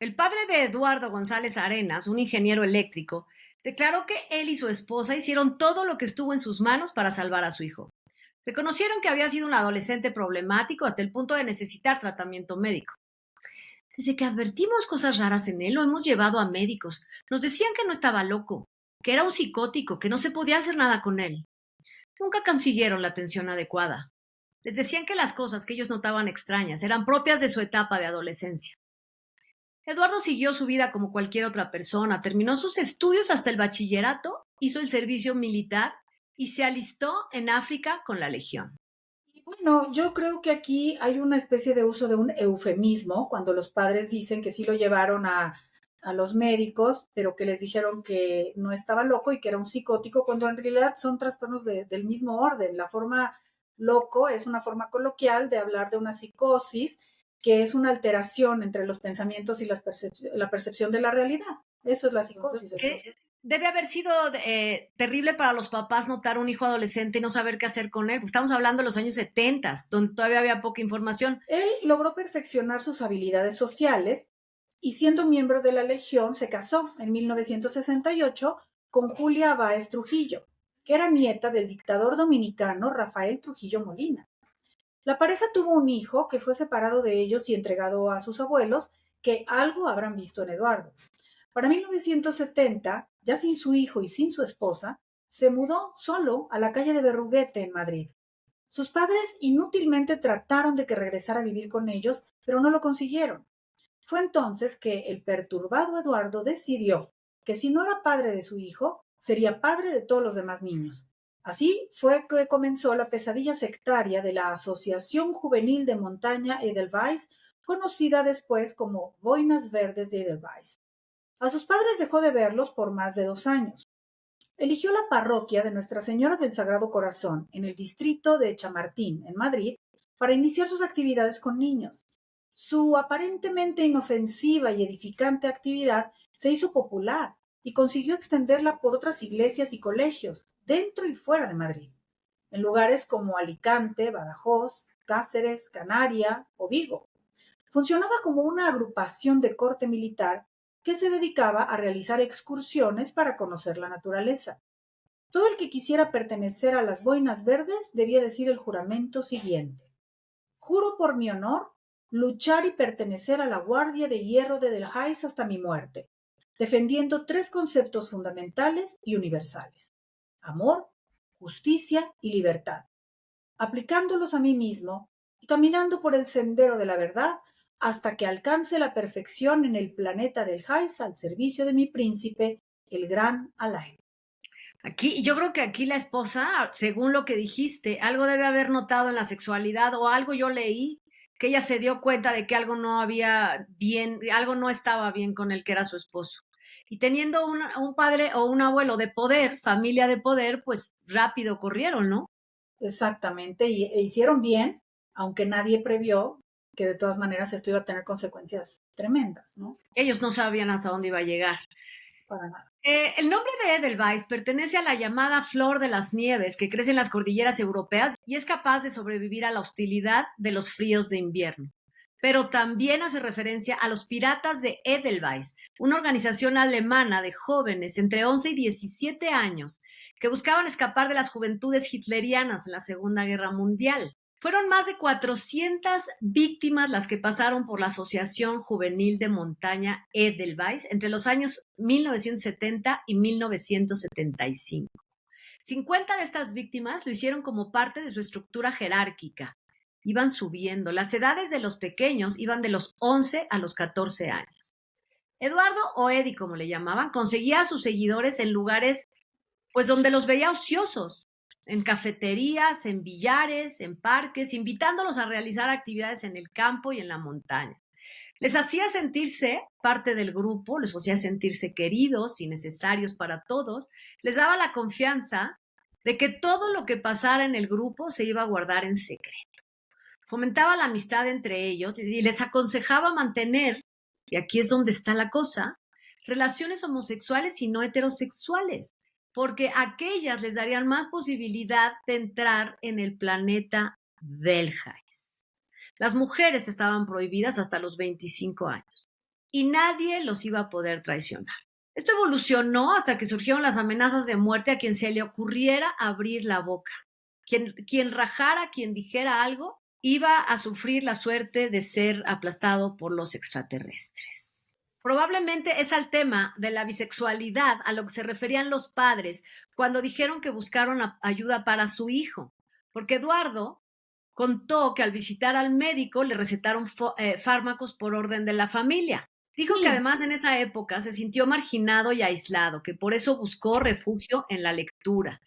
El padre de Eduardo González Arenas, un ingeniero eléctrico, declaró que él y su esposa hicieron todo lo que estuvo en sus manos para salvar a su hijo. Reconocieron que había sido un adolescente problemático hasta el punto de necesitar tratamiento médico. Desde que advertimos cosas raras en él, lo hemos llevado a médicos. Nos decían que no estaba loco, que era un psicótico, que no se podía hacer nada con él. Nunca consiguieron la atención adecuada. Les decían que las cosas que ellos notaban extrañas eran propias de su etapa de adolescencia. Eduardo siguió su vida como cualquier otra persona, terminó sus estudios hasta el bachillerato, hizo el servicio militar y se alistó en África con la Legión. Bueno, yo creo que aquí hay una especie de uso de un eufemismo cuando los padres dicen que sí lo llevaron a los médicos, pero que les dijeron que no estaba loco y que era un psicótico, cuando en realidad son trastornos del mismo orden. La forma loco es una forma coloquial de hablar de una psicosis, que es una alteración entre los pensamientos y la percepción de la realidad. Eso es la Entonces, psicosis. debe haber sido terrible para los papás notar un hijo adolescente y no saber qué hacer con él. Estamos hablando de los años 70, donde todavía había poca información. Él logró perfeccionar sus habilidades sociales y siendo miembro de la Legión se casó en 1968 con Julia Báez Trujillo, que era nieta del dictador dominicano Rafael Trujillo Molina. La pareja tuvo un hijo que fue separado de ellos y entregado a sus abuelos, que algo habrán visto en Eduardo. Para 1970, ya sin su hijo y sin su esposa, se mudó solo a la calle de Berruguete en Madrid. Sus padres inútilmente trataron de que regresara a vivir con ellos, pero no lo consiguieron. Fue entonces que el perturbado Eduardo decidió que si no era padre de su hijo, sería padre de todos los demás niños. Así fue que comenzó la pesadilla sectaria de la Asociación Juvenil de Montaña Edelweiss, conocida después como Boinas Verdes de Edelweiss. A sus padres dejó de verlos por más de 2 años. Eligió la parroquia de Nuestra Señora del Sagrado Corazón en el distrito de Chamartín, en Madrid, para iniciar sus actividades con niños. Su aparentemente inofensiva y edificante actividad se hizo popular y consiguió extenderla por otras iglesias y colegios, dentro y fuera de Madrid, en lugares como Alicante, Badajoz, Cáceres, Canaria o Vigo. Funcionaba como una agrupación de corte militar que se dedicaba a realizar excursiones para conocer la naturaleza. Todo el que quisiera pertenecer a las Boinas Verdes debía decir el juramento siguiente: juro por mi honor luchar y pertenecer a la Guardia de Hierro de Delhaize hasta mi muerte, defendiendo 3 conceptos fundamentales y universales: amor, justicia y libertad, aplicándolos a mí mismo y caminando por el sendero de la verdad hasta que alcance la perfección en el planeta del Hais al servicio de mi príncipe, el gran Alain. Aquí, yo creo que aquí la esposa, según lo que dijiste, algo debe haber notado en la sexualidad o algo yo leí que ella se dio cuenta de que algo no había bien, algo no estaba bien con el que era su esposo. Y teniendo un padre o un abuelo de poder, familia de poder, pues rápido corrieron, ¿no? Exactamente, e hicieron bien, aunque nadie previó que de todas maneras esto iba a tener consecuencias tremendas, ¿no? Ellos no sabían hasta dónde iba a llegar. Para nada. El nombre de Edelweiss pertenece a la llamada flor de las nieves que crece en las cordilleras europeas y es capaz de sobrevivir a la hostilidad de los fríos de invierno. Pero también hace referencia a los Piratas de Edelweiss, una organización alemana de jóvenes entre 11 y 17 años que buscaban escapar de las juventudes hitlerianas en la Segunda Guerra Mundial. Fueron más de 400 víctimas las que pasaron por la Asociación Juvenil de Montaña Edelweiss entre los años 1970 y 1975. 50 de estas víctimas lo hicieron como parte de su estructura jerárquica. Iban subiendo. Las edades de los pequeños iban de los 11 a los 14 años. Eduardo, o Eddie como le llamaban, conseguía a sus seguidores en lugares pues donde los veía ociosos, en cafeterías, en billares, en parques, invitándolos a realizar actividades en el campo y en la montaña. Les hacía sentirse parte del grupo, les hacía sentirse queridos y necesarios para todos, les daba la confianza de que todo lo que pasara en el grupo se iba a guardar en secreto. Fomentaba la amistad entre ellos y les aconsejaba mantener, y aquí es donde está la cosa, relaciones homosexuales y no heterosexuales, porque aquellas les darían más posibilidad de entrar en el planeta Velhais. Las mujeres estaban prohibidas hasta los 25 años. y nadie los iba a poder traicionar. Esto evolucionó hasta que surgieron las amenazas de muerte a quien se le ocurriera abrir la boca. Quien rajara, quien dijera algo, iba a sufrir la suerte de ser aplastado por los extraterrestres. Probablemente es al tema de la bisexualidad a lo que se referían los padres cuando dijeron que buscaron ayuda para su hijo, porque Eduardo contó que al visitar al médico le recetaron fármacos por orden de la familia. Dijo que además en esa época se sintió marginado y aislado, que por eso buscó refugio en la lectura.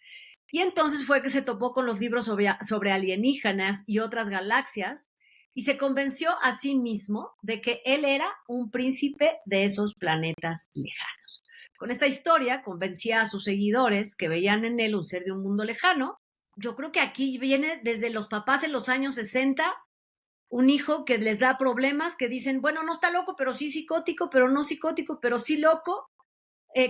Y entonces fue que se topó con los libros sobre alienígenas y otras galaxias y se convenció a sí mismo de que él era un príncipe de esos planetas lejanos. Con esta historia convencía a sus seguidores que veían en él un ser de un mundo lejano. Yo creo que aquí viene desde los papás en los años 60, un hijo que les da problemas, que dicen, bueno, no está loco, pero sí psicótico, pero no psicótico, pero sí loco,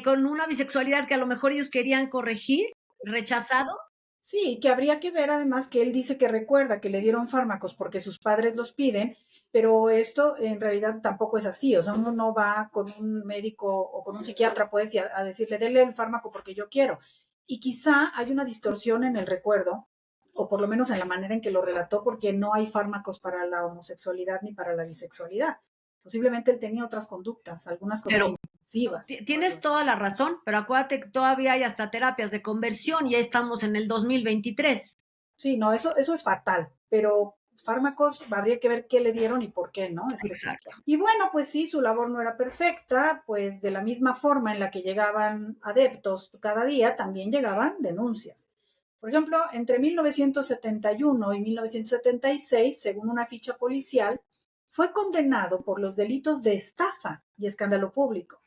con una bisexualidad que a lo mejor ellos querían corregir, rechazado. Sí, que habría que ver además que él dice que recuerda que le dieron fármacos porque sus padres los piden, pero esto en realidad tampoco es así. O sea, uno no va con un médico o con un psiquiatra, pues, y a decirle, dele el fármaco porque yo quiero. Y quizá hay una distorsión en el recuerdo, o por lo menos en la manera en que lo relató, porque no hay fármacos para la homosexualidad ni para la bisexualidad. Posiblemente él tenía otras conductas, algunas cosas impulsivas. Tienes toda la razón, pero acuérdate que todavía hay hasta terapias de conversión y ya estamos en el 2023. Sí, no, eso es fatal, pero fármacos habría que ver qué le dieron y por qué, ¿no? Exacto. Y bueno, pues sí, su labor no era perfecta, pues de la misma forma en la que llegaban adeptos cada día, también llegaban denuncias. Por ejemplo, entre 1971 y 1976, según una ficha policial, fue condenado por los delitos de estafa y escándalo público.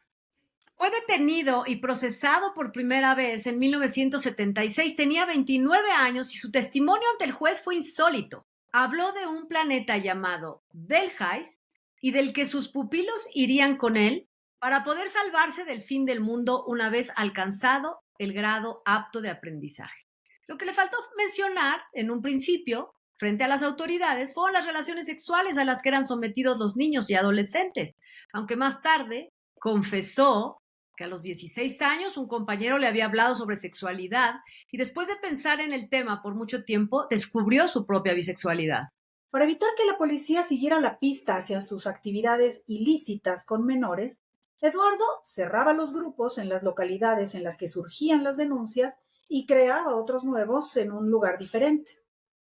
Fue detenido y procesado por primera vez en 1976. Tenía 29 años y su testimonio ante el juez fue insólito. Habló de un planeta llamado Delhaize y del que sus pupilos irían con él para poder salvarse del fin del mundo una vez alcanzado el grado apto de aprendizaje. Lo que le faltó mencionar en un principio, frente a las autoridades, fueron las relaciones sexuales a las que eran sometidos los niños y adolescentes, aunque más tarde confesó que a los 16 años un compañero le había hablado sobre sexualidad y después de pensar en el tema por mucho tiempo, descubrió su propia bisexualidad. Para evitar que la policía siguiera la pista hacia sus actividades ilícitas con menores, Eduardo cerraba los grupos en las localidades en las que surgían las denuncias y creaba otros nuevos en un lugar diferente.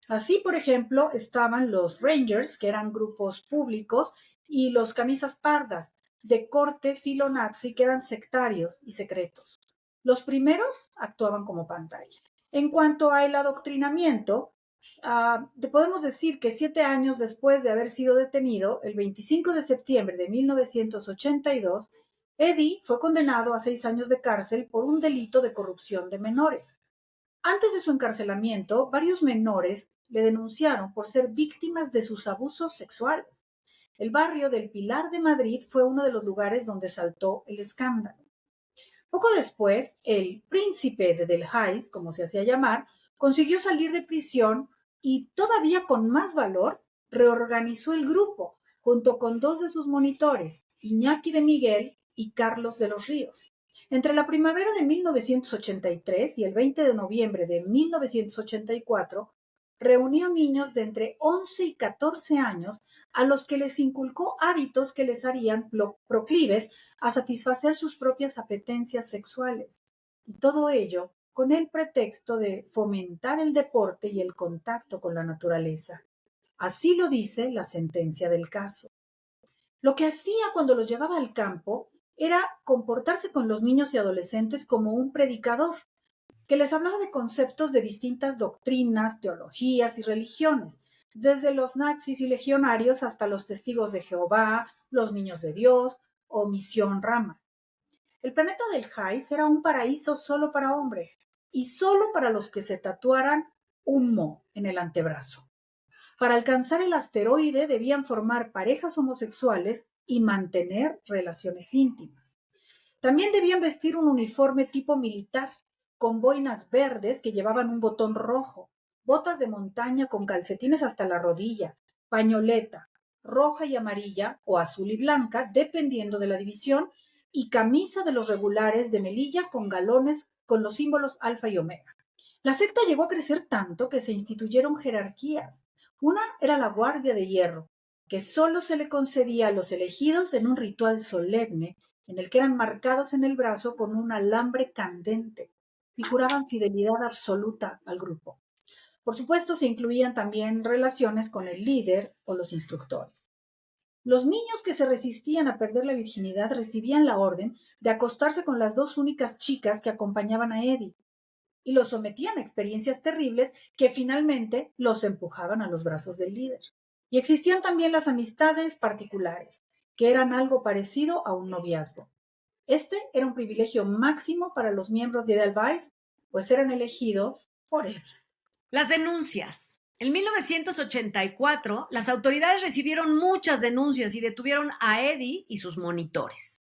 Así, por ejemplo, estaban los Rangers, que eran grupos públicos, y los camisas pardas, de corte filonazi, que eran sectarios y secretos. Los primeros actuaban como pantalla. En cuanto al adoctrinamiento, te podemos decir que 7 años después de haber sido detenido, el 25 de septiembre de 1982, Eddie fue condenado a 6 años de cárcel por un delito de corrupción de menores. Antes de su encarcelamiento, varios menores le denunciaron por ser víctimas de sus abusos sexuales. El barrio del Pilar de Madrid fue uno de los lugares donde saltó el escándalo. Poco después, el príncipe de Delhaize, como se hacía llamar, consiguió salir de prisión y, todavía con más valor, reorganizó el grupo junto con 2 de sus monitores, Iñaki de Miguel y Carlos de los Ríos. Entre la primavera de 1983 y el 20 de noviembre de 1984, reunió niños de entre 11 y 14 años a los que les inculcó hábitos que les harían proclives a satisfacer sus propias apetencias sexuales. Y todo ello con el pretexto de fomentar el deporte y el contacto con la naturaleza. Así lo dice la sentencia del caso. Lo que hacía cuando los llevaba al campo era comportarse con los niños y adolescentes como un predicador, que les hablaba de conceptos de distintas doctrinas, teologías y religiones, desde los nazis y legionarios hasta los testigos de Jehová, los niños de Dios o Misión Rama. El planeta Delhaize era un paraíso solo para hombres y solo para los que se tatuaran un mo en el antebrazo. Para alcanzar el asteroide debían formar parejas homosexuales y mantener relaciones íntimas. También debían vestir un uniforme tipo militar, con boinas verdes que llevaban un botón rojo, botas de montaña con calcetines hasta la rodilla, pañoleta, roja y amarilla o azul y blanca, dependiendo de la división, y camisa de los regulares de Melilla con galones con los símbolos alfa y omega. La secta llegó a crecer tanto que se instituyeron jerarquías. Una era la Guardia de Hierro, que solo se le concedía a los elegidos en un ritual solemne en el que eran marcados en el brazo con un alambre candente y juraban fidelidad absoluta al grupo. Por supuesto, se incluían también relaciones con el líder o los instructores. Los niños que se resistían a perder la virginidad recibían la orden de acostarse con las dos únicas chicas que acompañaban a Eddie y los sometían a experiencias terribles que finalmente los empujaban a los brazos del líder. Y existían también las amistades particulares, que eran algo parecido a un noviazgo. Este era un privilegio máximo para los miembros de Edelweiss, pues eran elegidos por Eddie. Las denuncias. En 1984, las autoridades recibieron muchas denuncias y detuvieron a Eddie y sus monitores.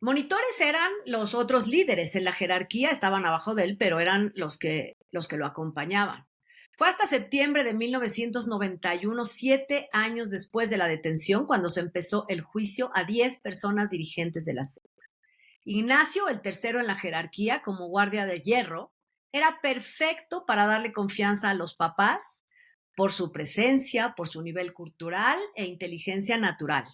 Monitores eran los otros líderes en la jerarquía, estaban abajo de él, pero eran los que lo acompañaban. Fue hasta septiembre de 1991, 7 años después de la detención, cuando se empezó el juicio a 10 personas dirigentes de la secta. Ignacio, el tercero en la jerarquía, como guardia de hierro, era perfecto para darle confianza a los papás por su presencia, por su nivel cultural e inteligencia natural.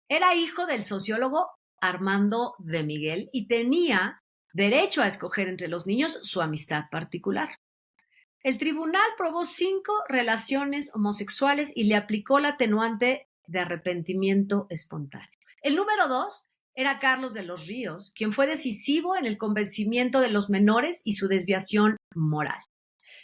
Era hijo del sociólogo Armando de Miguel y tenía derecho a escoger entre los niños su amistad particular. El tribunal probó 5 relaciones homosexuales y le aplicó la atenuante de arrepentimiento espontáneo. El número 2 era Carlos de los Ríos, quien fue decisivo en el convencimiento de los menores y su desviación moral.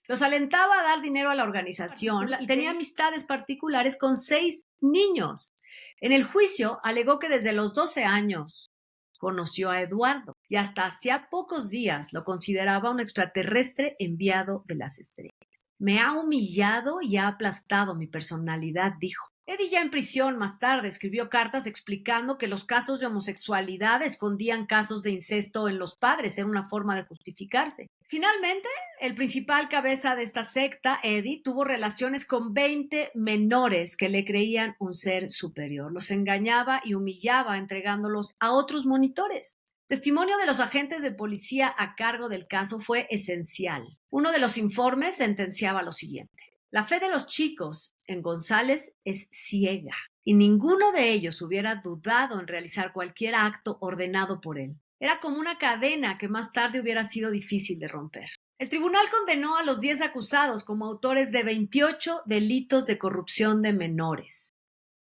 Los alentaba a dar dinero a la organización y tenía amistades particulares con 6 niños. En el juicio alegó que desde los 12 años conoció a Eduardo y hasta hacía pocos días lo consideraba un extraterrestre enviado de las estrellas. Me ha humillado y ha aplastado mi personalidad, dijo. Eddie, ya en prisión más tarde, escribió cartas explicando que los casos de homosexualidad escondían casos de incesto en los padres, era una forma de justificarse. Finalmente, el principal cabeza de esta secta, Eddie, tuvo relaciones con 20 menores que le creían un ser superior. Los engañaba y humillaba entregándolos a otros monitores. Testimonio de los agentes de policía a cargo del caso fue esencial. Uno de los informes sentenciaba lo siguiente. La fe de los chicos en González es ciega y ninguno de ellos hubiera dudado en realizar cualquier acto ordenado por él. Era como una cadena que más tarde hubiera sido difícil de romper. El tribunal condenó a los 10 acusados como autores de 28 delitos de corrupción de menores.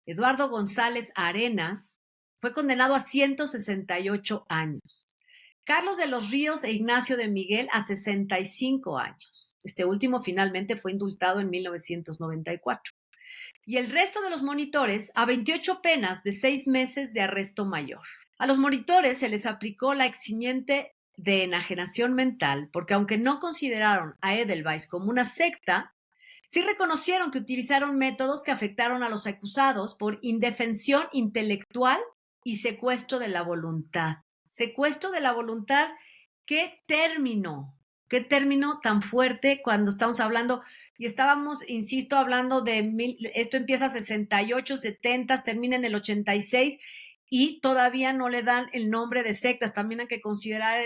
Eduardo González Arenas fue condenado a 168 años. Carlos de los Ríos e Ignacio de Miguel a 65 años. Este último finalmente fue indultado en 1994. Y el resto de los monitores a 28 penas de 6 meses de arresto mayor. A los monitores se les aplicó la eximiente de enajenación mental porque aunque no consideraron a Edelweiss como una secta, sí reconocieron que utilizaron métodos que afectaron a los acusados por indefensión intelectual y secuestro de la voluntad. Secuestro de la voluntad, qué término tan fuerte cuando estamos hablando, y estábamos, insisto, hablando de, esto empieza 68, 70, termina en el 86 y todavía no le dan el nombre de sectas. También hay que considerar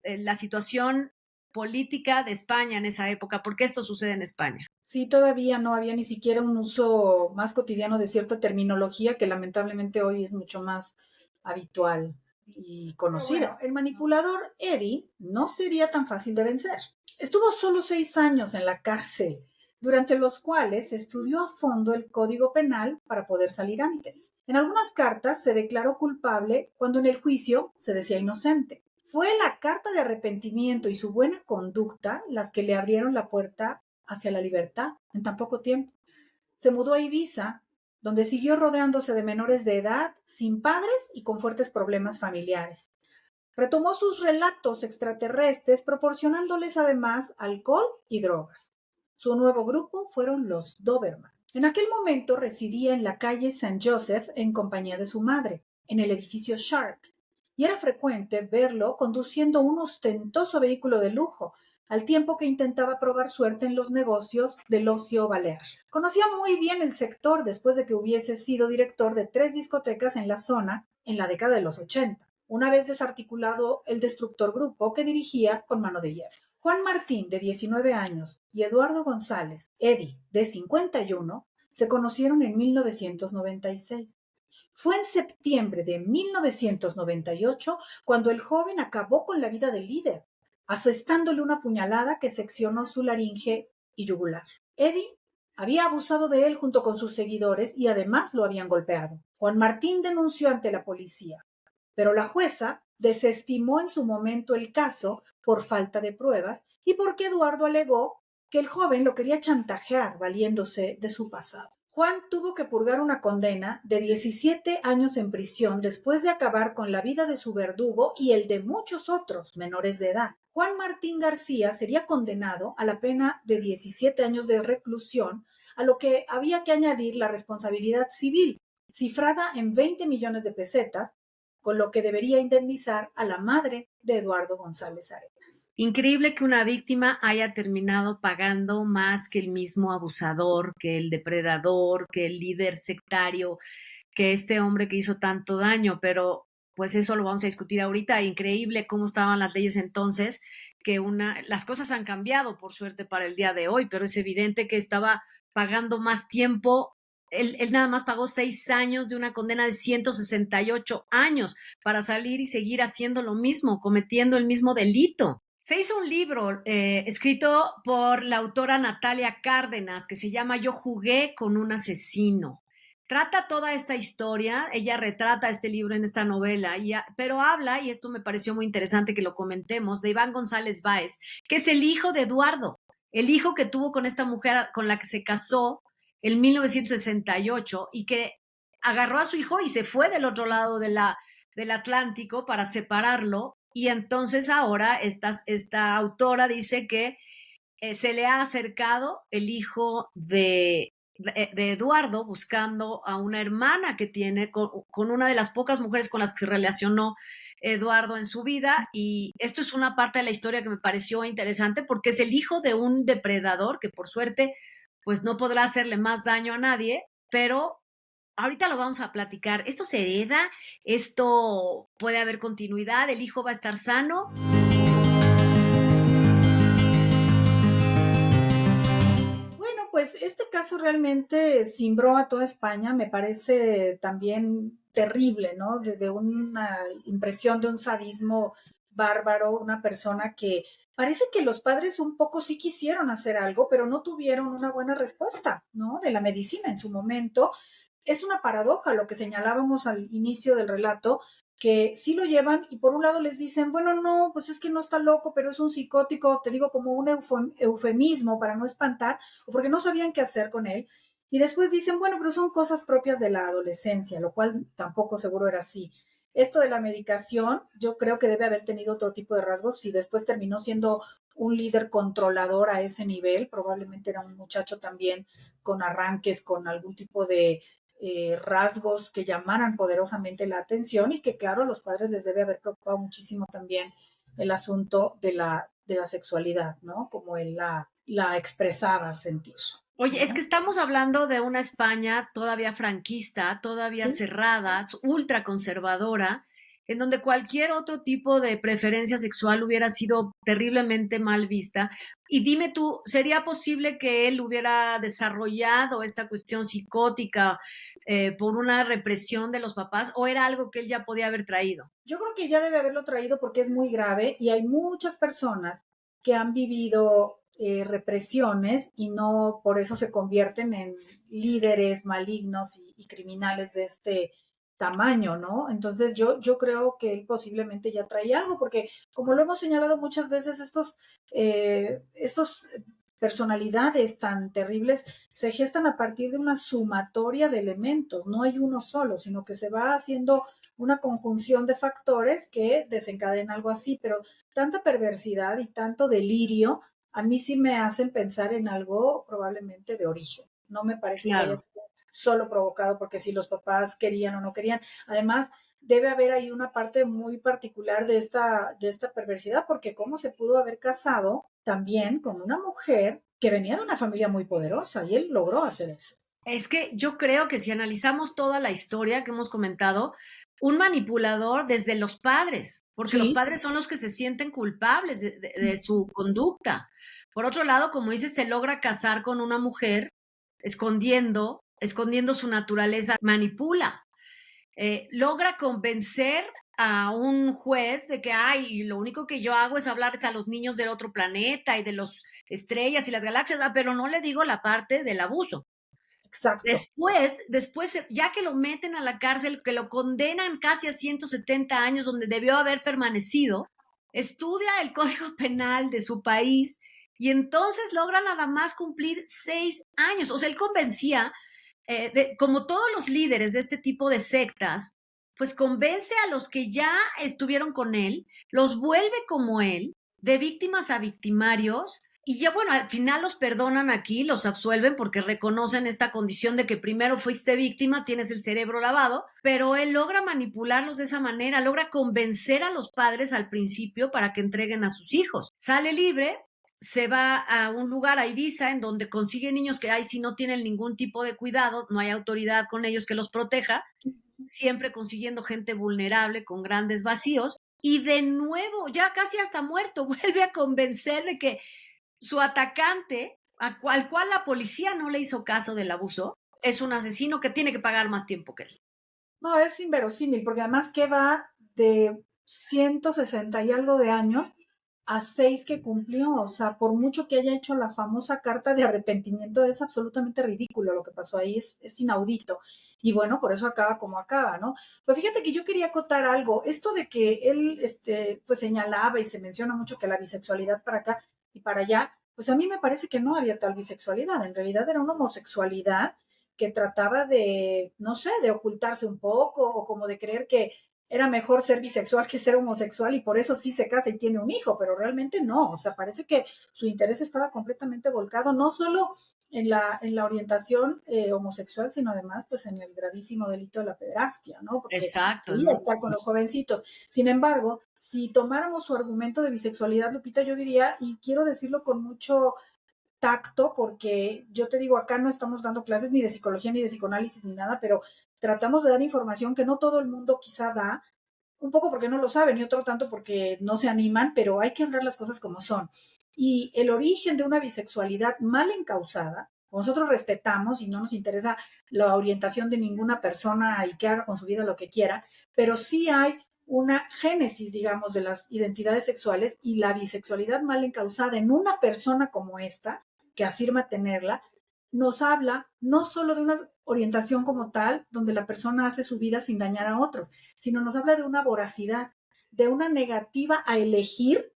la situación política de España en esa época, porque esto sucede en España. Sí, todavía no había ni siquiera un uso más cotidiano de cierta terminología que lamentablemente hoy es mucho más habitual y conocido. Bueno, el manipulador Eddie no sería tan fácil de vencer. Estuvo solo 6 años en la cárcel, durante los cuales estudió a fondo el Código Penal para poder salir antes. En algunas cartas se declaró culpable cuando en el juicio se decía inocente. Fue la carta de arrepentimiento y su buena conducta las que le abrieron la puerta hacia la libertad en tan poco tiempo. Se mudó a Ibiza, donde siguió rodeándose de menores de edad, sin padres y con fuertes problemas familiares. Retomó sus relatos extraterrestres, proporcionándoles además alcohol y drogas. Su nuevo grupo fueron los Doberman. En aquel momento residía en la calle St. Joseph en compañía de su madre, en el edificio Shark, y era frecuente verlo conduciendo un ostentoso vehículo de lujo, al tiempo que intentaba probar suerte en los negocios del ocio balear. Conocía muy bien el sector después de que hubiese sido director de 3 discotecas en la zona en la década de los 80, una vez desarticulado el destructor grupo que dirigía con mano de hierro. Juan Martín, de 19 años, y Eduardo González, Eddie, de 51, se conocieron en 1996. Fue en septiembre de 1998 cuando el joven acabó con la vida del líder, asestándole una puñalada que seccionó su laringe y yugular. Eddie había abusado de él junto con sus seguidores y además lo habían golpeado. Juan Martín denunció ante la policía, pero la jueza desestimó en su momento el caso por falta de pruebas y porque Eduardo alegó que el joven lo quería chantajear valiéndose de su pasado. Juan tuvo que purgar una condena de 17 años en prisión después de acabar con la vida de su verdugo y el de muchos otros menores de edad. Juan Martín García sería condenado a la pena de 17 años de reclusión, a lo que había que añadir la responsabilidad civil, cifrada en 20 millones de pesetas, con lo que debería indemnizar a la madre de Eduardo González Arenas. Increíble que una víctima haya terminado pagando más que el mismo abusador, que el depredador, que el líder sectario, que este hombre que hizo tanto daño, pero pues eso lo vamos a discutir ahorita. Increíble cómo estaban las leyes entonces, que las cosas han cambiado por suerte para el día de hoy, pero es evidente que estaba pagando más tiempo. Él nada más pagó 6 años de una condena de 168 años para salir y seguir haciendo lo mismo, cometiendo el mismo delito. Se hizo un libro escrito por la autora Natalia Cárdenas que se llama Yo jugué con un asesino. Trata toda esta historia, ella retrata este libro en esta novela, pero habla, y esto me pareció muy interesante que lo comentemos, de Iván González Báez, que es el hijo de Eduardo, el hijo que tuvo con esta mujer con la que se casó en 1968 y que agarró a su hijo y se fue del otro lado del Atlántico para separarlo. Y entonces ahora esta autora dice que se le ha acercado el hijo de Eduardo buscando a una hermana que tiene con una de las pocas mujeres con las que se relacionó Eduardo en su vida, y esto es una parte de la historia que me pareció interesante porque es el hijo de un depredador que por suerte pues no podrá hacerle más daño a nadie, pero ahorita lo vamos a platicar. ¿Esto se hereda? ¿Esto puede haber continuidad? ¿El hijo va a estar sano? Bueno, pues este caso realmente cimbró a toda España, me parece también terrible, ¿no? De una impresión de un sadismo bárbaro, una persona que parece que los padres un poco sí quisieron hacer algo, pero no tuvieron una buena respuesta, ¿no? De la medicina en su momento. Es una paradoja lo que señalábamos al inicio del relato, que sí lo llevan y por un lado les dicen, bueno, no, pues es que no está loco, pero es un psicótico, te digo, como un eufemismo para no espantar, o porque no sabían qué hacer con él. Y después dicen, bueno, pero son cosas propias de la adolescencia, lo cual tampoco seguro era así. Esto de la medicación, yo creo que debe haber tenido otro tipo de rasgos. Si después terminó siendo un líder controlador a ese nivel, probablemente era un muchacho también con arranques, con algún tipo de rasgos que llamaran poderosamente la atención y que claro a los padres les debe haber preocupado muchísimo también el asunto de la sexualidad, ¿no? Como él la expresaba sentir. Oye, es ¿No? que estamos hablando de una España todavía franquista, todavía Sí. cerrada, ultra conservadora, en donde cualquier otro tipo de preferencia sexual hubiera sido terriblemente mal vista. Y dime tú, ¿sería posible que él hubiera desarrollado esta cuestión psicótica por una represión de los papás o era algo que él ya podía haber traído? Yo creo que ya debe haberlo traído porque es muy grave y hay muchas personas que han vivido represiones y no por eso se convierten en líderes malignos y criminales de este tamaño, ¿no? Entonces yo creo que él posiblemente ya traía algo, porque como lo hemos señalado muchas veces, estos personalidades tan terribles se gestan a partir de una sumatoria de elementos, no hay uno solo, sino que se va haciendo una conjunción de factores que desencadena algo así, pero tanta perversidad y tanto delirio a mí sí me hacen pensar en algo probablemente de origen. No me parece que haya Claro. sido solo provocado porque si los papás querían o no querían. Además, debe haber ahí una parte muy particular de esta perversidad, porque cómo se pudo haber casado también con una mujer que venía de una familia muy poderosa y él logró hacer eso. Es que yo creo que si analizamos toda la historia que hemos comentado, un manipulador desde los padres, porque los Sí, padres son los que se sienten culpables de su conducta. Por otro lado, como dices, se logra casar con una mujer escondiendo su naturaleza, manipula, logra convencer a un juez de que, ay, lo único que yo hago es hablarles a los niños del otro planeta y de las estrellas y las galaxias, pero no le digo la parte del abuso. exacto. Después, ya que lo meten a la cárcel, que lo condenan casi a 170 años, donde debió haber permanecido, estudia el Código Penal de su país y entonces logra nada más cumplir 6 años. O sea, él convencía, como todos los líderes de este tipo de sectas, pues convence a los que ya estuvieron con él, los vuelve como él, de víctimas a victimarios, y ya bueno, al final los perdonan aquí, los absuelven porque reconocen esta condición de que primero fuiste víctima, tienes el cerebro lavado, pero él logra manipularlos de esa manera, logra convencer a los padres al principio para que entreguen a sus hijos. Sale libre, se va a un lugar, a Ibiza, en donde consigue niños que ahí sí no tienen ningún tipo de cuidado, no hay autoridad con ellos que los proteja, siempre consiguiendo gente vulnerable con grandes vacíos. Y de nuevo, ya casi hasta muerto, vuelve a convencer de que su atacante, al cual la policía no le hizo caso del abuso, es un asesino que tiene que pagar más tiempo que él. No, es inverosímil, porque además que va de 160 y algo de años a 6 que cumplió. O sea, por mucho que haya hecho la famosa carta de arrepentimiento, es absolutamente ridículo lo que pasó ahí, es inaudito. Y bueno, por eso acaba como acaba, ¿no? Pues fíjate que yo quería acotar algo. Esto de que él, pues señalaba y se menciona mucho que la bisexualidad para acá y para allá, pues a mí me parece que no había tal bisexualidad. En realidad era una homosexualidad que trataba de, no sé, de ocultarse un poco o como de creer que era mejor ser bisexual que ser homosexual y por eso sí se casa y tiene un hijo, pero realmente no, o sea, parece que su interés estaba completamente volcado no solo en la orientación homosexual, sino además pues en el gravísimo delito de la pederastia, ¿no? Porque Exacto, quería ¿no? estar con los jovencitos. Sin embargo, si tomáramos su argumento de bisexualidad, Lupita, yo diría, y quiero decirlo con mucho tacto, porque yo te digo, acá no estamos dando clases ni de psicología, ni de psicoanálisis, ni nada, pero tratamos de dar información que no todo el mundo quizá da, un poco porque no lo saben y otro tanto porque no se animan, pero hay que hablar las cosas como son. Y el origen de una bisexualidad mal encausada, nosotros respetamos y no nos interesa la orientación de ninguna persona y que haga con su vida lo que quiera, pero sí hay una génesis, digamos, de las identidades sexuales y la bisexualidad mal encausada en una persona como esta, que afirma tenerla, nos habla no solo de una orientación como tal, donde la persona hace su vida sin dañar a otros, sino nos habla de una voracidad, de una negativa a elegir,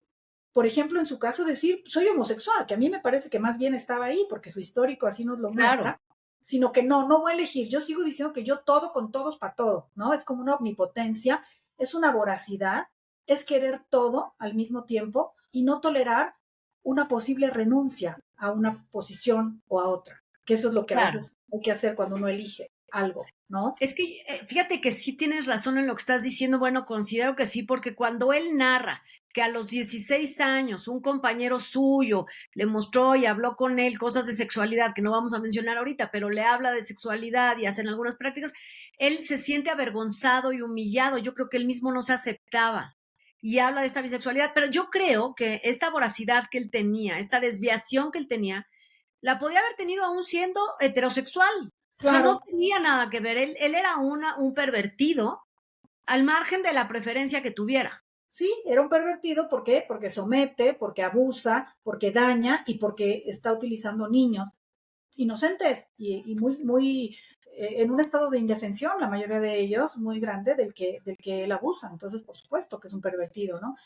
por ejemplo, en su caso decir, soy homosexual, que a mí me parece que más bien estaba ahí, porque su histórico así nos lo Claro. muestra, sino que no, no voy a elegir, yo sigo diciendo que yo todo con todos para todo, ¿no? Es como una omnipotencia, es una voracidad, es querer todo al mismo tiempo y no tolerar una posible renuncia a una posición o a otra, que eso es lo que a Claro. veces hay que hacer cuando uno elige algo, ¿no? Es que fíjate que sí tienes razón en lo que estás diciendo. Bueno, considero que sí, porque cuando él narra que a los 16 años un compañero suyo le mostró y habló con él cosas de sexualidad, que no vamos a mencionar ahorita, pero le habla de sexualidad y hacen algunas prácticas, él se siente avergonzado y humillado. Yo creo que él mismo no se aceptaba y habla de esta bisexualidad, pero yo creo que esta voracidad que él tenía, esta desviación que él tenía, la podía haber tenido aún siendo heterosexual. O sea, no Claro, tenía nada que ver. Él era un pervertido al margen de la preferencia que tuviera. sí, era un pervertido, ¿por qué? Porque somete, porque abusa, porque daña y porque está utilizando niños inocentes y muy, muy en un estado de indefensión, la mayoría de ellos, muy grande, del que él abusa. Entonces, por supuesto que es un pervertido, ¿no?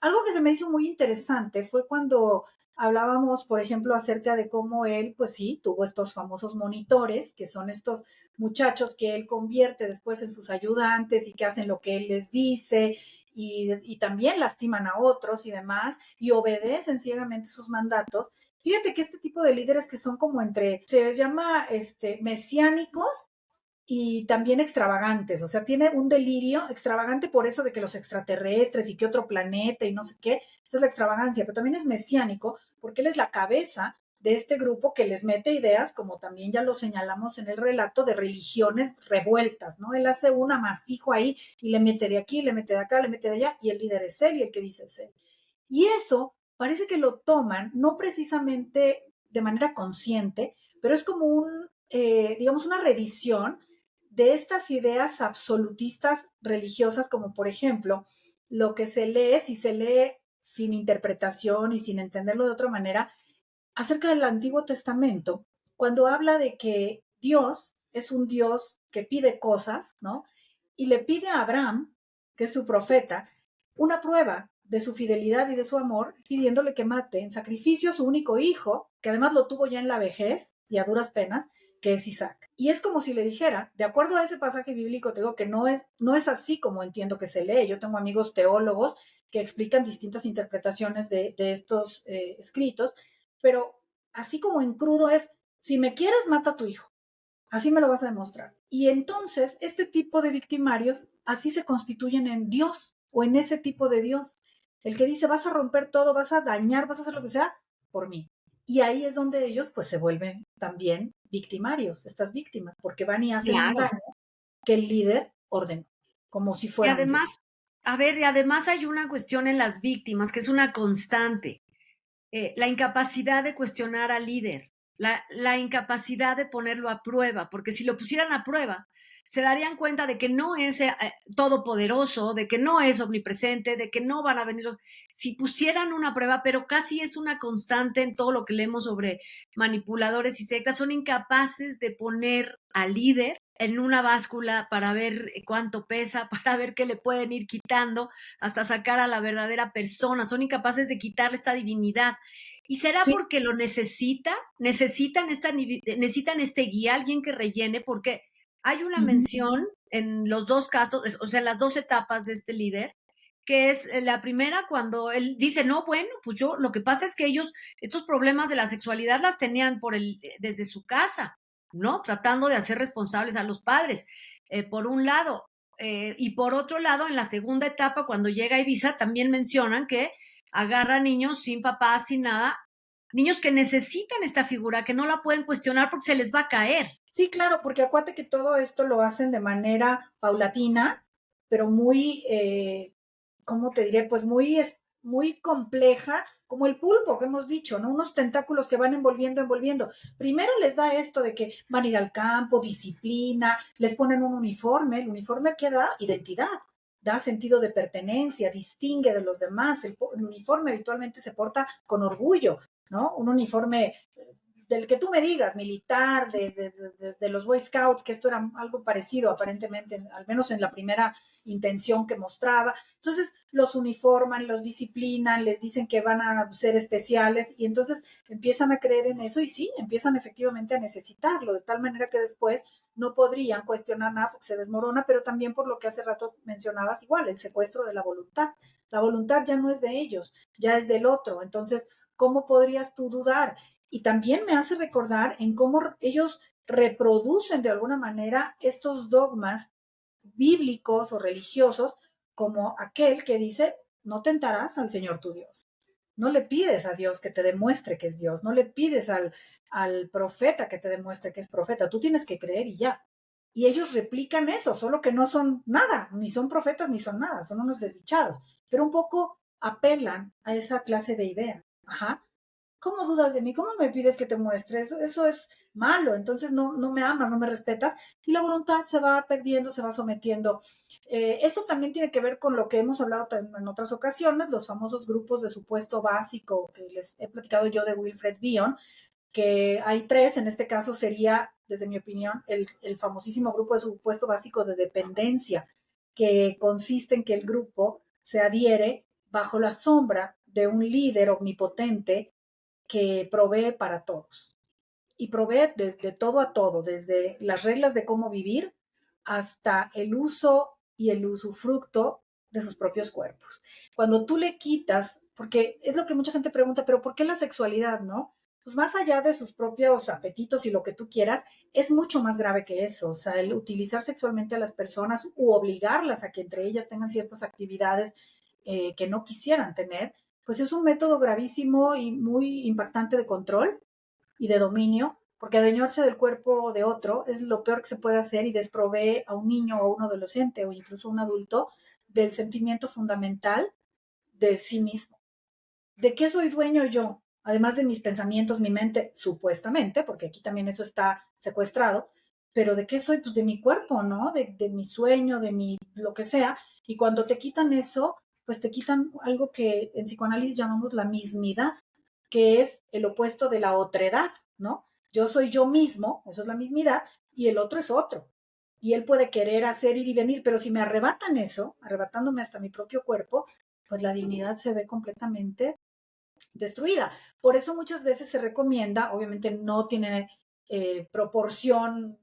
Algo que se me hizo muy interesante fue cuando hablábamos, por ejemplo, acerca de cómo él, pues sí, tuvo estos famosos monitores, que son estos muchachos que él convierte después en sus ayudantes y que hacen lo que él les dice y también lastiman a otros y demás y obedecen ciegamente sus mandatos. Fíjate que este tipo de líderes que son como entre, se les llama mesiánicos y también extravagantes, o sea, tiene un delirio extravagante por eso de que los extraterrestres y que otro planeta y no sé qué, esa es la extravagancia, pero también es mesiánico porque él es la cabeza de este grupo que les mete ideas, como también ya lo señalamos en el relato, de religiones revueltas, ¿no? Él hace un amasijo ahí y le mete de aquí, le mete de acá, le mete de allá, y el líder es él y el que dice es él. Y eso parece que lo toman, no precisamente de manera consciente, pero es como digamos, una revisión de estas ideas absolutistas religiosas, como por ejemplo, lo que se lee, si se lee sin interpretación y sin entenderlo de otra manera, acerca del Antiguo Testamento, cuando habla de que Dios es un Dios que pide cosas, ¿no? Y le pide a Abraham, que es su profeta, una prueba de su fidelidad y de su amor, pidiéndole que mate en sacrificio a su único hijo, que además lo tuvo ya en la vejez y a duras penas, que es Isaac. Y es como si le dijera, de acuerdo a ese pasaje bíblico, te digo que no es así como entiendo que se lee. Yo tengo amigos teólogos que explican distintas interpretaciones de estos escritos, pero así como en crudo es, si me quieres, mata a tu hijo. Así me lo vas a demostrar. Y entonces, este tipo de victimarios así se constituyen en Dios o en ese tipo de Dios. El que dice, vas a romper todo, vas a dañar, vas a hacer lo que sea por mí. Y ahí es donde ellos pues se vuelven también victimarios, estas víctimas, porque van y hacen un Claro. daño que el líder ordenó, como si Y fueran Dios. además, a ver, y además hay una cuestión en las víctimas que es una constante. La incapacidad de cuestionar al líder, la incapacidad de ponerlo a prueba, porque si lo pusieran a prueba, se darían cuenta de que no es todopoderoso, de que no es omnipresente, de que no van a venir Si pusieran una prueba, pero casi es una constante en todo lo que leemos sobre manipuladores y sectas, son incapaces de poner al líder en una báscula para ver cuánto pesa, para ver qué le pueden ir quitando, hasta sacar a la verdadera persona. Son incapaces de quitarle esta divinidad. ¿Y será Sí. porque lo necesita? Necesitan este guía, alguien que rellene, porque hay una Ujú. mención en los dos casos, o sea, en las dos etapas de este líder, que es la primera cuando él dice, no, bueno, pues yo, lo que pasa es que ellos, estos problemas de la sexualidad las tenían desde su casa, ¿no? Tratando de hacer responsables a los padres, por un lado. Y por otro lado, en la segunda etapa, cuando llega a Ibiza, también mencionan que agarra niños sin papás, sin nada, niños que necesitan esta figura, que no la pueden cuestionar porque se les va a caer. Sí, claro, porque acuérdate que todo esto lo hacen de manera paulatina, pero muy, ¿cómo te diré? Pues muy compleja, como el pulpo que hemos dicho, ¿no? Unos tentáculos que van envolviendo, envolviendo. Primero les da esto de que van a ir al campo, disciplina, les ponen un uniforme, el uniforme que da identidad, da sentido de pertenencia, distingue de los demás, el uniforme habitualmente se porta con orgullo, ¿no? Un uniforme del que tú me digas, militar, de los Boy Scouts, que esto era algo parecido aparentemente, al menos en la primera intención que mostraba. Entonces los uniforman, los disciplinan, les dicen que van a ser especiales y entonces empiezan a creer en eso y sí, empiezan efectivamente a necesitarlo, de tal manera que después no podrían cuestionar nada porque se desmorona, pero también por lo que hace rato mencionabas igual, el secuestro de la voluntad. La voluntad ya no es de ellos, ya es del otro. Entonces, ¿cómo podrías tú dudar? Y también me hace recordar en cómo ellos reproducen de alguna manera estos dogmas bíblicos o religiosos, como aquel que dice, no tentarás al Señor tu Dios. No le pides a Dios que te demuestre que es Dios, no le pides al profeta que te demuestre que es profeta, tú tienes que creer y ya. Y ellos replican eso, solo que no son nada, ni son profetas ni son nada, son unos desdichados, pero un poco apelan a esa clase de idea. Ajá. ¿Cómo dudas de mí? ¿Cómo me pides que te muestre? Eso es malo, entonces no me amas, no me respetas, y la voluntad se va perdiendo, se va sometiendo. Esto también tiene que ver con lo que hemos hablado en otras ocasiones, los famosos grupos de supuesto básico que les he platicado yo de Wilfred Bion, que hay tres, en este caso sería, desde mi opinión, el famosísimo grupo de supuesto básico de dependencia, que consiste en que el grupo se adhiere bajo la sombra de un líder omnipotente que provee para todos. Y provee desde todo a todo, desde las reglas de cómo vivir hasta el uso y el usufructo de sus propios cuerpos. Cuando tú le quitas, porque es lo que mucha gente pregunta, pero ¿por qué la sexualidad, no? pues más allá de sus propios apetitos y lo que tú quieras, es mucho más grave que eso. O sea, el utilizar sexualmente a las personas u obligarlas a que entre ellas tengan ciertas actividades que no quisieran tener, pues es un método gravísimo y muy impactante de control y de dominio, porque adueñarse del cuerpo de otro es lo peor que se puede hacer y desprovee a un niño o a un adolescente o incluso a un adulto del sentimiento fundamental de sí mismo. ¿De qué soy dueño yo? Además de mis pensamientos, mi mente, supuestamente, porque aquí también eso está secuestrado, pero ¿de qué soy? Pues de mi cuerpo, ¿no? De mi sueño, de mi lo que sea. Y cuando te quitan eso, pues te quitan algo que en psicoanálisis llamamos la mismidad, que es el opuesto de la otredad, ¿no? Yo soy yo mismo, eso es la mismidad, y el otro es otro. Y él puede querer hacer ir y venir, pero si me arrebatan eso, arrebatándome hasta mi propio cuerpo, pues la dignidad se ve completamente destruida. Por eso muchas veces se recomienda, obviamente no tiene proporción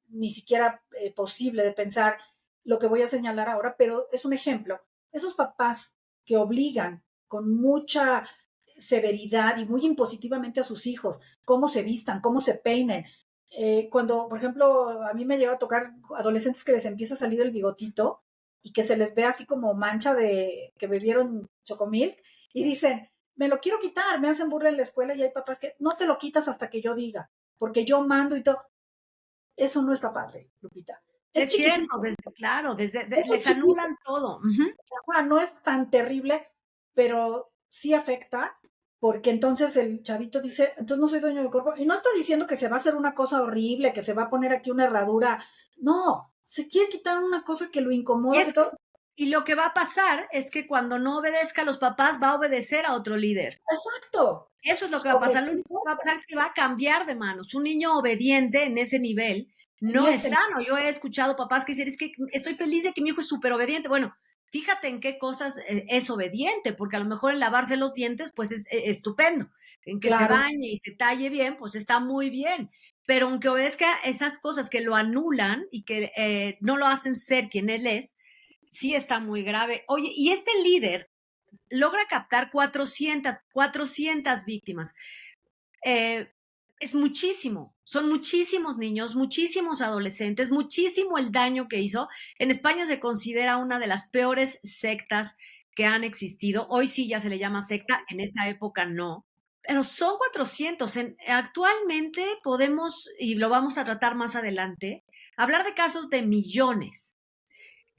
ni siquiera posible de pensar lo que voy a señalar ahora, pero es un ejemplo. Esos papás que obligan con mucha severidad y muy impositivamente a sus hijos cómo se vistan, cómo se peinen. Cuando, por ejemplo, a mí me llega a tocar adolescentes que les empieza a salir el bigotito y que se les ve así como mancha de que bebieron chocomilk y dicen, me lo quiero quitar, me hacen burla en la escuela y hay papás que no te lo quitas hasta que yo diga, porque yo mando y todo. Eso no está padre, Lupita. Es Es cierto, chiquitito, claro, eso es les chiquito. anulan todo. Ujú. No es tan terrible, pero sí afecta, porque entonces el chavito dice, entonces no soy dueño del cuerpo, y no está diciendo que se va a hacer una cosa horrible, que se va a poner aquí una herradura, no, se quiere quitar una cosa que lo Y, incomoda, es que que, todo. y lo que va a pasar es que cuando no obedezca a los papás, va a obedecer a otro líder. Exacto, Eso es lo que va a sobre pasar. Lo único que va a pasar es que va a cambiar de manos. Un niño obediente en ese nivel en no es ese. sano. Yo he escuchado papás que dicen, es que estoy feliz de que mi hijo es súper obediente. Bueno, fíjate en qué cosas es obediente, porque a lo mejor en lavarse los dientes, pues es estupendo. En que se Claro, bañe y se talle bien, pues está muy bien. Pero aunque obedezca esas cosas que lo anulan y que no lo hacen ser quien él es, sí está muy grave. Oye, y este líder logra captar 400 víctimas. Eh, es muchísimo, son muchísimos niños, muchísimos adolescentes, muchísimo el daño que hizo. En España se considera una de las peores sectas que han existido. Hoy sí ya se le llama secta, en esa época no. Pero son 400. Actualmente podemos, y lo vamos a tratar más adelante, hablar de casos de millones.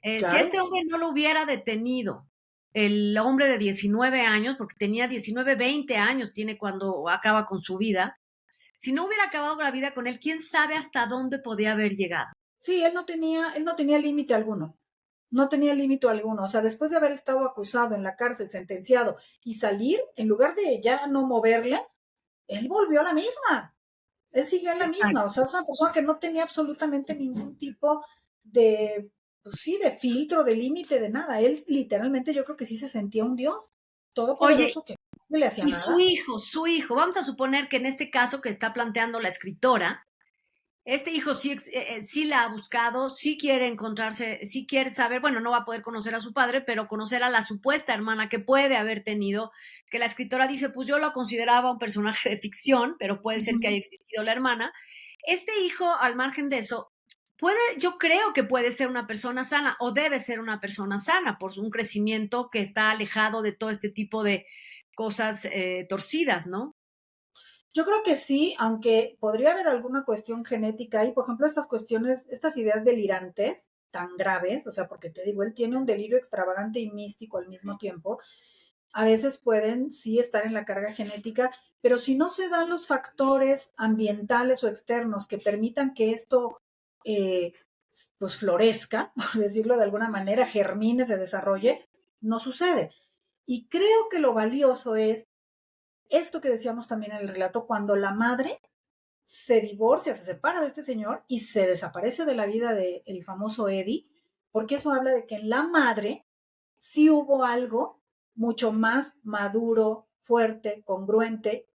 Si claro. este hombre no lo hubiera detenido, el hombre de 19 años, porque tenía 19, 20 años, tiene cuando acaba con su vida, si no hubiera acabado la vida con él, quién sabe hasta dónde podía haber llegado. Sí, él no tenía límite alguno. No tenía límite alguno. O sea, después de haber estado acusado en la cárcel, sentenciado y salir, en lugar de ya no moverle, él volvió a la misma. Él siguió en la misma. O Exacto. sea, es una persona que no tenía absolutamente ningún tipo de, pues sí, de filtro, de límite, de nada. Él literalmente yo creo que sí se sentía un dios Oye, todopoderoso que no le hacía y nada. su hijo, vamos a suponer que en este caso que está planteando la escritora, este hijo sí, sí la ha buscado, sí quiere encontrarse, sí quiere saber, bueno, no va a poder conocer a su padre, pero conocer a la supuesta hermana que puede haber tenido, que la escritora dice, pues yo lo consideraba un personaje de ficción, pero puede ser que haya Ujú. existido la hermana. Este hijo, al margen de eso, puede, yo creo que puede ser una persona sana o debe ser una persona sana por un crecimiento que está alejado de todo este tipo de cosas torcidas, ¿no? Yo creo que sí, aunque podría haber alguna cuestión genética ahí, por ejemplo, estas cuestiones, estas ideas delirantes tan graves, o sea, porque te digo, él tiene un delirio extravagante y místico al mismo tiempo, a veces pueden sí estar en la carga genética, pero si no se dan los factores ambientales o externos que permitan que esto eh, pues florezca, por decirlo de alguna manera, germine, se desarrolle, no sucede. Y creo que lo valioso es esto que decíamos también en el relato, cuando la madre se divorcia, se separa de este señor y se desaparece de la vida del famoso Eddie, porque eso habla de que en la madre sí hubo algo mucho más maduro, fuerte, congruente,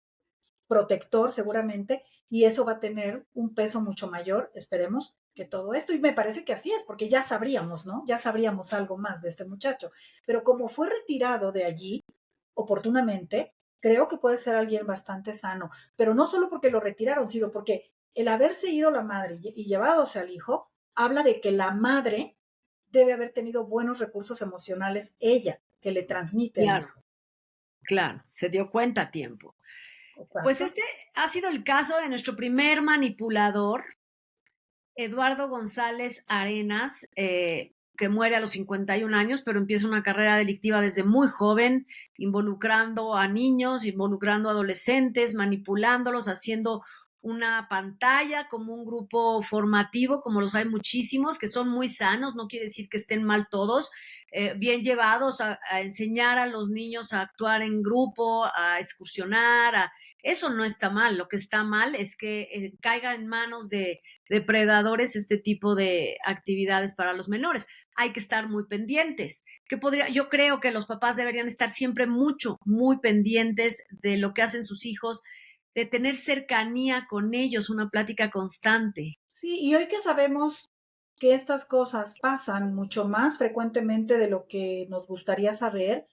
protector seguramente, y eso va a tener un peso mucho mayor, esperemos, que todo esto. Y me parece que así es, porque ya sabríamos, ¿no? Ya sabríamos algo más de este muchacho. Pero como fue retirado de allí oportunamente, creo que puede ser alguien bastante sano, pero no solo porque lo retiraron, sino porque el haberse ido la madre y llevadose al hijo, habla de que la madre debe haber tenido buenos recursos emocionales ella, que le transmite al Claro, hijo. claro, se dio cuenta a tiempo. Pues Exacto. este ha sido el caso de nuestro primer manipulador, Eduardo González Arenas, que muere a los 51 años, pero empieza una carrera delictiva desde muy joven, involucrando a niños, involucrando a adolescentes, manipulándolos, haciendo una pantalla como un grupo formativo, como los hay muchísimos, que son muy sanos, no quiere decir que estén mal todos, bien llevados a enseñar a los niños a actuar en grupo, a excursionar, eso no está mal. Lo que está mal es que caiga en manos de depredadores este tipo de actividades para los menores. Hay que estar muy pendientes. Yo creo que los papás deberían estar siempre muy pendientes de lo que hacen sus hijos, de tener cercanía con ellos, una plática constante. Sí, y hoy que sabemos que estas cosas pasan mucho más frecuentemente de lo que nos gustaría saber,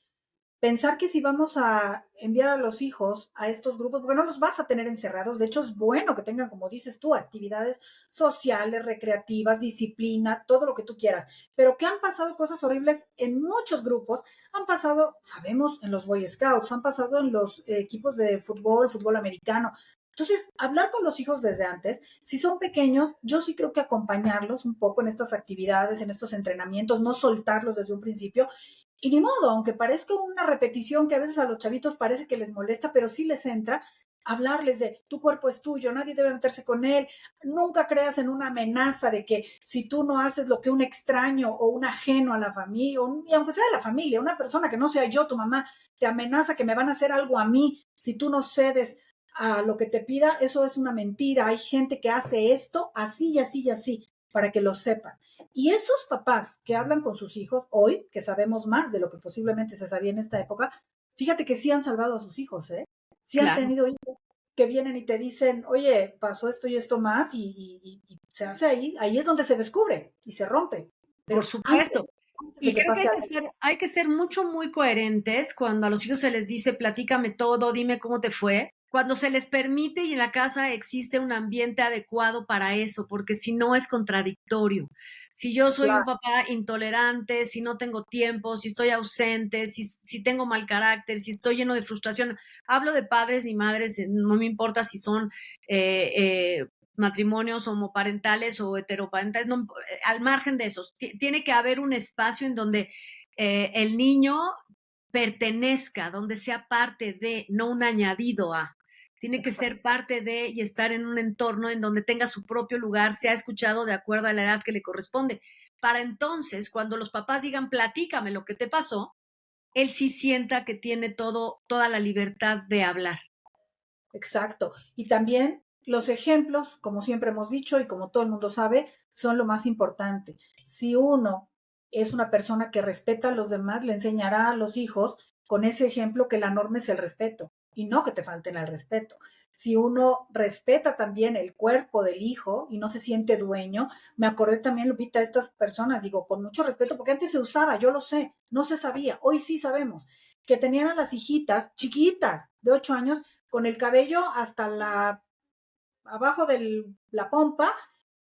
pensar que si vamos a enviar a los hijos a estos grupos, porque no los vas a tener encerrados, de hecho es bueno que tengan, como dices tú, actividades sociales, recreativas, disciplina, todo lo que tú quieras, pero que han pasado cosas horribles en muchos grupos, han pasado, sabemos, en los Boy Scouts, han pasado en los equipos de fútbol, fútbol americano. Entonces, hablar con los hijos desde antes, si son pequeños, yo sí creo que acompañarlos un poco en estas actividades, en estos entrenamientos, no soltarlos desde un principio, y ni modo, aunque parezca una repetición que a veces a los chavitos parece que les molesta, pero sí les entra, hablarles de tu cuerpo es tuyo, nadie debe meterse con él, nunca creas en una amenaza de que si tú no haces lo que un extraño o un ajeno a la familia, y aunque sea de la familia, una persona que no sea yo, tu mamá, te amenaza que me van a hacer algo a mí si tú no cedes a lo que te pida, eso es una mentira. Hay gente que hace esto así y así y así, para que lo sepan. Y esos papás que hablan con sus hijos hoy, que sabemos más de lo que posiblemente se sabía en esta época, fíjate que sí han salvado a sus hijos, ¿eh? Sí han Claro, tenido hijos que vienen y te dicen, oye, pasó esto y esto más, y se hace ahí es donde se descubre y se rompe. por Pero supuesto. antes de Y que creo que pase algo, hay que ser muy coherentes cuando a los hijos se les dice, platícame todo, dime cómo te fue. Cuando se les permite y en la casa existe un ambiente adecuado para eso, porque si no es contradictorio. Si yo soy un claro, papá intolerante, si no tengo tiempo, si estoy ausente, si tengo mal carácter, si estoy lleno de frustración, hablo de padres y madres, no me importa si son eh, eh, matrimonios homoparentales o heteroparentales, no, al margen de esos, tiene que haber un espacio en donde el niño pertenezca, donde sea parte de, no un añadido a. Tiene que exacto. ser parte de y estar en un entorno en donde tenga su propio lugar, sea escuchado de acuerdo a la edad que le corresponde. Para entonces, cuando los papás digan, platícame lo que te pasó, él sí sienta que tiene toda la libertad de hablar. Exacto. Y también los ejemplos, como siempre hemos dicho y como todo el mundo sabe, son lo más importante. Si uno es una persona que respeta a los demás, le enseñará a los hijos con ese ejemplo que la norma es el respeto y no que te falten al respeto. Si uno respeta también el cuerpo del hijo y no se siente dueño, me acordé también, Lupita, de estas personas, digo, con mucho respeto, porque antes se usaba, yo lo sé, no se sabía, hoy sí sabemos, que tenían a las hijitas chiquitas de 8 años con el cabello hasta abajo de la pompa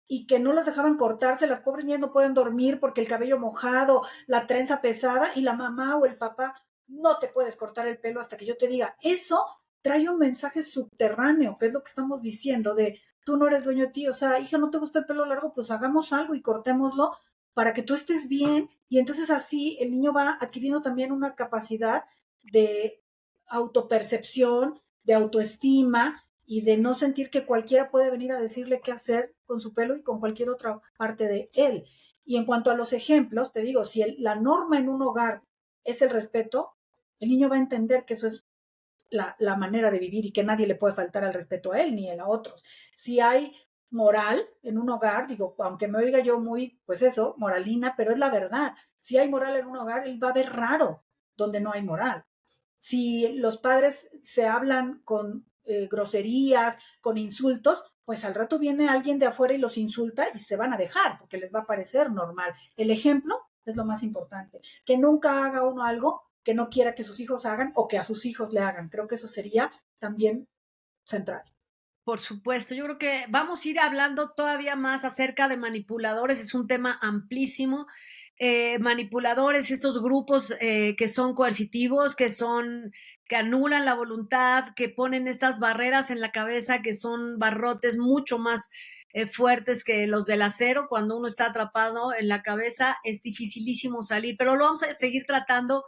y que no las dejaban cortarse, las pobres niñas no pueden dormir porque el cabello mojado, la trenza pesada y la mamá o el papá, no te puedes cortar el pelo hasta que yo te diga. Eso trae un mensaje subterráneo, que es lo que estamos diciendo de tú no eres dueño de ti, o sea, hija, no te gusta el pelo largo, pues hagamos algo y cortémoslo para que tú estés bien y entonces así el niño va adquiriendo también una capacidad de autopercepción, de autoestima y de no sentir que cualquiera puede venir a decirle qué hacer con su pelo y con cualquier otra parte de él. Y en cuanto a los ejemplos, te digo, si la norma en un hogar es el respeto, el niño va a entender que eso es la manera de vivir y que nadie le puede faltar al respeto a él ni a otros. Si hay moral en un hogar, digo, aunque me oiga yo muy, pues eso, moralina, pero es la verdad. Si hay moral en un hogar, él va a ver raro donde no hay moral. Si los padres se hablan con groserías, con insultos, pues al rato viene alguien de afuera y los insulta y se van a dejar porque les va a parecer normal. El ejemplo es lo más importante. Que nunca haga uno algo que no quiera que sus hijos hagan o que a sus hijos le hagan. Creo que eso sería también central. Por supuesto, yo creo que vamos a ir hablando todavía más acerca de manipuladores, es un tema amplísimo. Manipuladores, estos grupos que son coercitivos, que anulan la voluntad, que ponen estas barreras en la cabeza, que son barrotes mucho más fuertes que los del acero. Cuando uno está atrapado en la cabeza es dificilísimo salir, pero lo vamos a seguir tratando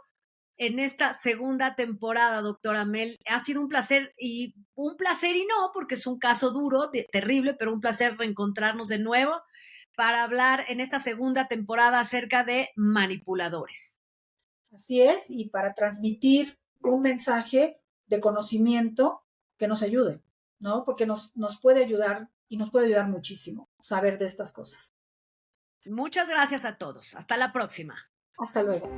en esta segunda temporada, doctora Mel. Ha sido un placer y no, porque es un caso duro, terrible, pero un placer reencontrarnos de nuevo para hablar en esta segunda temporada acerca de manipuladores. Así es, y para transmitir un mensaje de conocimiento que nos ayude, ¿no? Porque nos puede ayudar y nos puede ayudar muchísimo saber de estas cosas. Muchas gracias a todos. Hasta la próxima. Hasta luego.